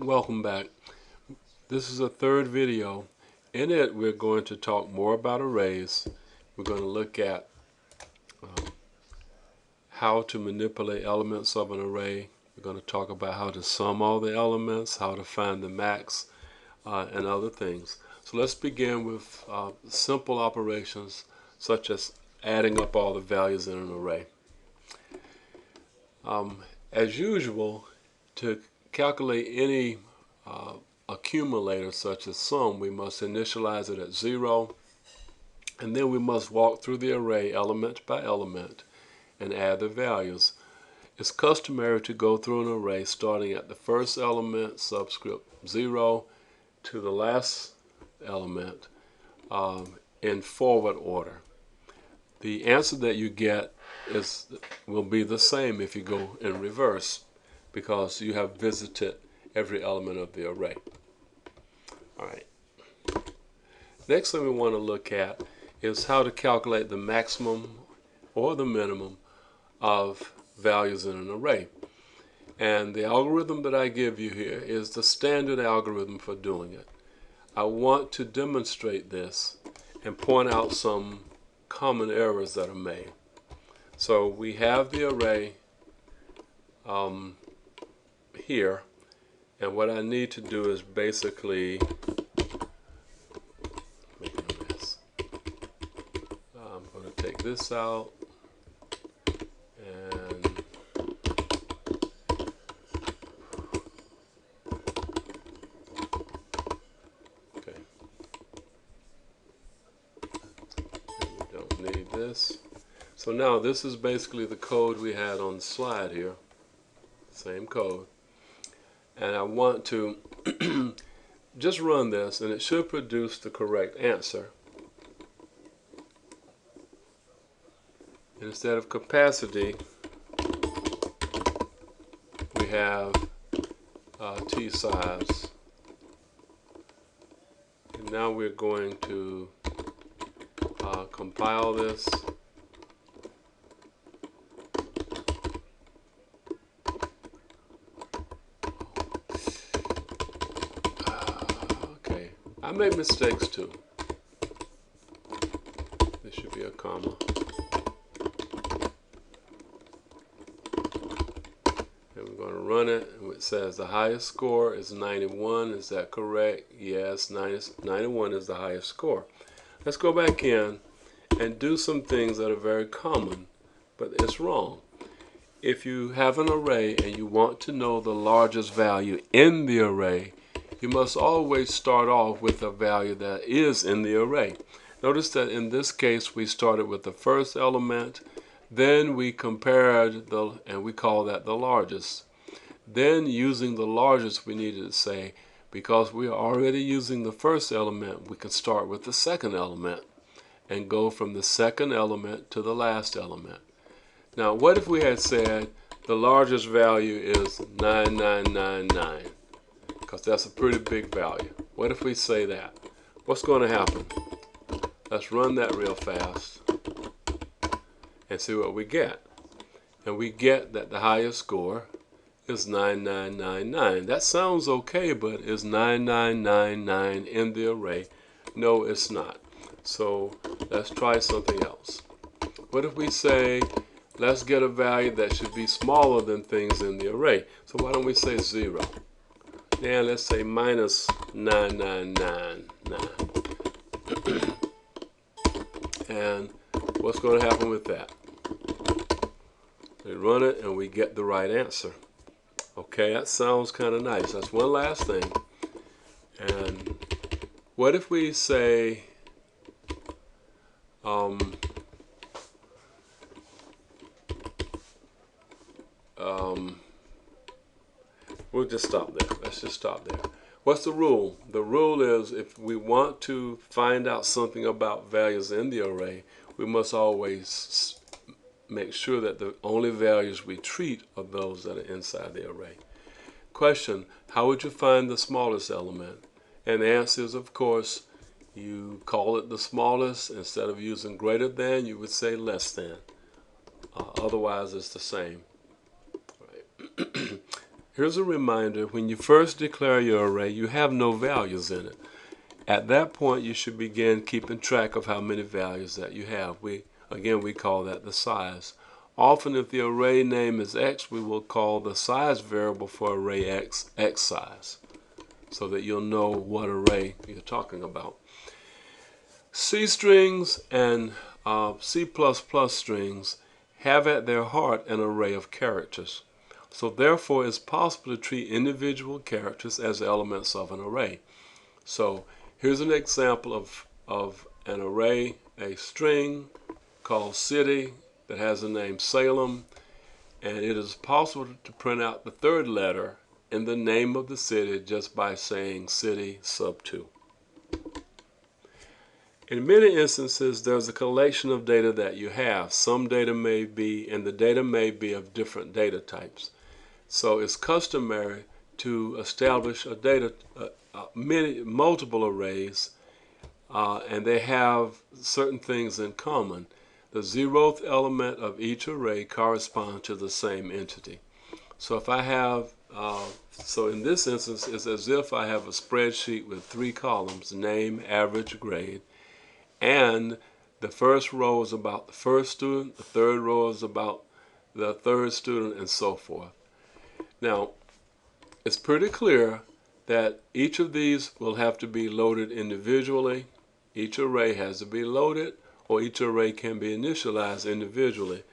Welcome back. This is a third video. In it, we're going to talk more about arrays. We're going to look at how to manipulate elements of an array. We're going to talk about how to sum all the elements, how to find the max, and other things. So let's begin with simple operations such as adding up all the values in an array. As usual, to calculate any accumulator such as sum, we must initialize it at 0, and then we must walk through the array element by element and add the values. It's customary to go through an array starting at the first element, subscript 0, to the last element in forward order. The answer that you get will be the same if you go in reverse, because you have visited every element of the array. Alright. Next thing we want to look at is how to calculate the maximum or the minimum of values in an array. And the algorithm that I give you here is the standard algorithm for doing it. I want to demonstrate this and point out some common errors that are made. So we have the array here, and what I need to do is basically make a mess. I'm going to take this out and okay. We don't need this. So now this is basically the code we had on the slide here. Same code. And I want to just run this, and it should produce the correct answer. And instead of capacity, we have T size. And now we're going to compile this. I make mistakes too. There should be a comma. And we're going to run it, and it says the highest score is 91. Is that correct? Yes, 91 is the highest score. Let's go back in and do some things that are very common, but it's wrong. If you have an array and you want to know the largest value in the array, you must always start off with a value that is in the array. Notice that in this case we started with the first element, then we compared and we call that the largest. Then using the largest, we needed to say, because we are already using the first element, we can start with the second element and go from the second element to the last element. Now what if we had said the largest value is 9999? Because that's a pretty big value. What if we say that? What's going to happen? Let's run that real fast and see what we get. And we get that the highest score is 9999. That sounds okay, but is 9999 in the array? No, it's not. So let's try something else. What if we say, let's get a value that should be smaller than things in the array? So why don't we say 0? Now let's say minus 9999. And what's going to happen with that? We run it and we get the right answer. Okay, that sounds kind of nice. That's one last thing. And what if we say we'll just stop there. Let's just stop there. What's the rule? The rule is if we want to find out something about values in the array, we must always make sure that the only values we treat are those that are inside the array. Question, how would you find the smallest element? And the answer is, of course, you call it the smallest. Instead of using greater than, you would say less than. Otherwise, it's the same. Right. Here's a reminder: when you first declare your array, you have no values in it. At that point, you should begin keeping track of how many values that you have. We call that the size. Often, if the array name is X, we will call the size variable for array X size, so that you'll know what array you're talking about. C strings and C++ strings have at their heart an array of characters. So therefore, it's possible to treat individual characters as elements of an array. So here's an example of an array, a string called city that has the name Salem, and it is possible to print out the third letter in the name of the city just by saying city sub 2. In many instances, there's a collection of data that you have. Some data may be, and the data may be of different data types. So it's customary to establish a multiple arrays, and they have certain things in common. The 0th element of each array corresponds to the same entity. So if I have, so in this instance, it's as if I have a spreadsheet with 3 columns: name, average, grade, and the first row is about the first student, the third row is about the third student, and so forth. Now, it's pretty clear that each of these will have to be loaded individually. Each array has to be loaded, or each array can be initialized individually.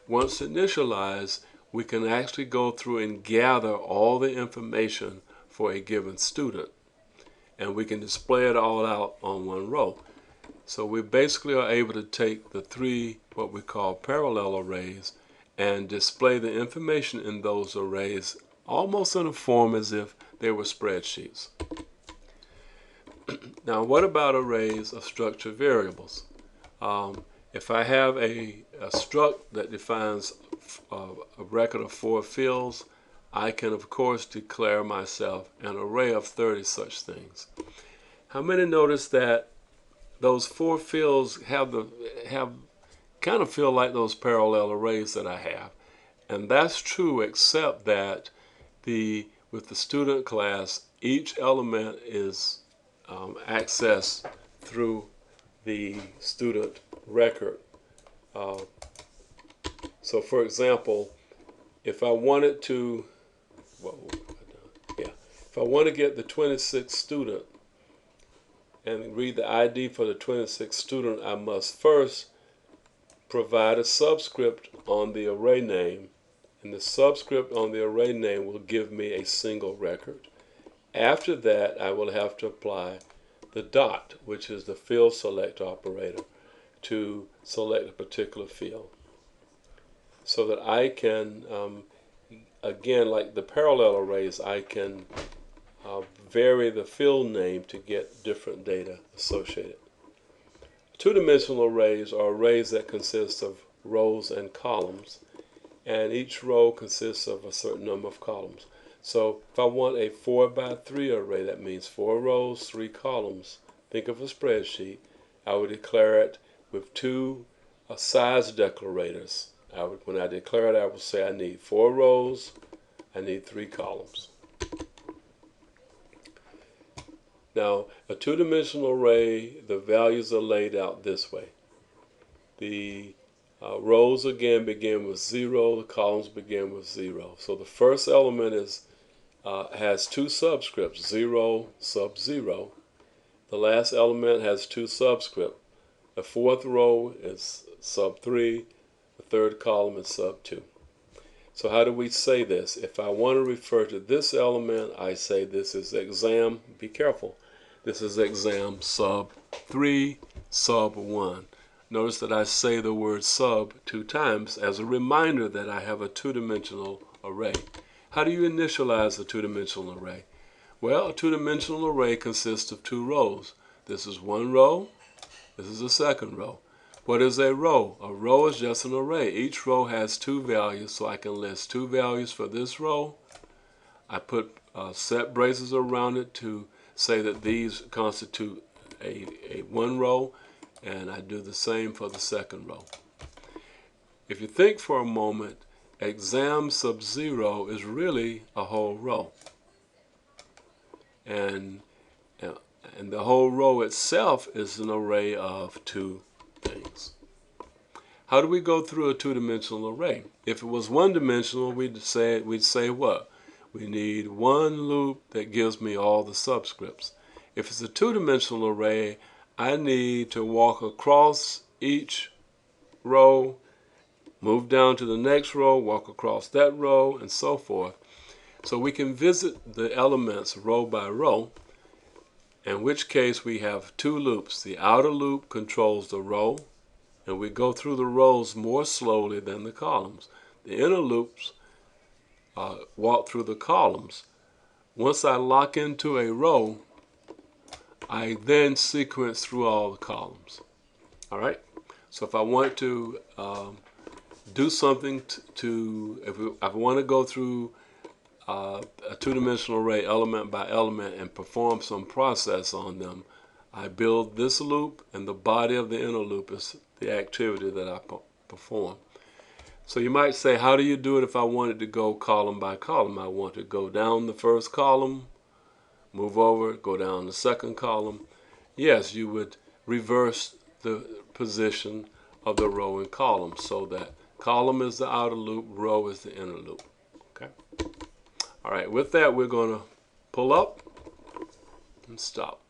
Once initialized, we can actually go through and gather all the information for a given student, and we can display it all out on one row. So we basically are able to take the 3 what we call parallel arrays and display the information in those arrays almost in a form as if they were spreadsheets. Now, what about arrays of structured variables? If I have a struct that defines a record of 4 fields, I can of course declare myself an array of 30 such things. How many notice that those 4 fields kind of feel like those parallel arrays that I have? And that's true, except that with the student class, each element is accessed through the student record. So for example, if I wanted to, if I want to get the 26th student and read the ID for the 26th student, I must first provide a subscript on the array name, and the subscript on the array name will give me a single record. After that, I will have to apply the dot, which is the field select operator, to select a particular field, so that I can, again, like the parallel arrays, I can vary the field name to get different data associated. Two-dimensional arrays are arrays that consist of rows and columns, and each row consists of a certain number of columns. So if I want a 4x3 array, that means 4 rows, 3 columns. Think of a spreadsheet. I would declare it with 2 size declarators. When I declare it, I would say I need 4 rows, I need 3 columns. Now, a two-dimensional array, the values are laid out this way. The rows again begin with 0, the columns begin with 0. So the first element has 2 subscripts, 0, sub 0. The last element has 2 subscripts. The 4th row is sub 3, the 3rd column is sub 2. So how do we say this? If I want to refer to this element, I say this is exam, be careful, this is exam sub 3, sub 1. Notice that I say the word sub 2 times as a reminder that I have a two-dimensional array. How do you initialize a two-dimensional array? Well, a two-dimensional array consists of 2 rows. This is 1 row, this is a 2nd row. What is a row? A row is just an array. Each row has 2 values, so I can list 2 values for this row. I put set braces around it to say that these constitute a 1 row, and I do the same for the 2nd row. If you think for a moment, exam sub 0 is really a whole row. And the whole row itself is an array of two things. How do we go through a two-dimensional array? If it was one-dimensional, we'd say what? We need one loop that gives me all the subscripts. If it's a two-dimensional array, I need to walk across each row, move down to the next row, walk across that row, and so forth. So we can visit the elements row by row, in which case we have two loops. The outer loop controls the row, and we go through the rows more slowly than the columns. The inner loops walk through the columns. Once I lock into a row, I then sequence through all the columns. All right? So if I want to do something if I want to go through a two-dimensional array element by element and perform some process on them, I build this loop, and the body of the inner loop is the activity that I perform. So you might say, how do you do it if I wanted to go column by column? I want to go down the first column, move over, go down the second column. Yes, you would reverse the position of the row and column so that column is the outer loop, row is the inner loop. Okay. All right, with that, we're going to pull up and stop.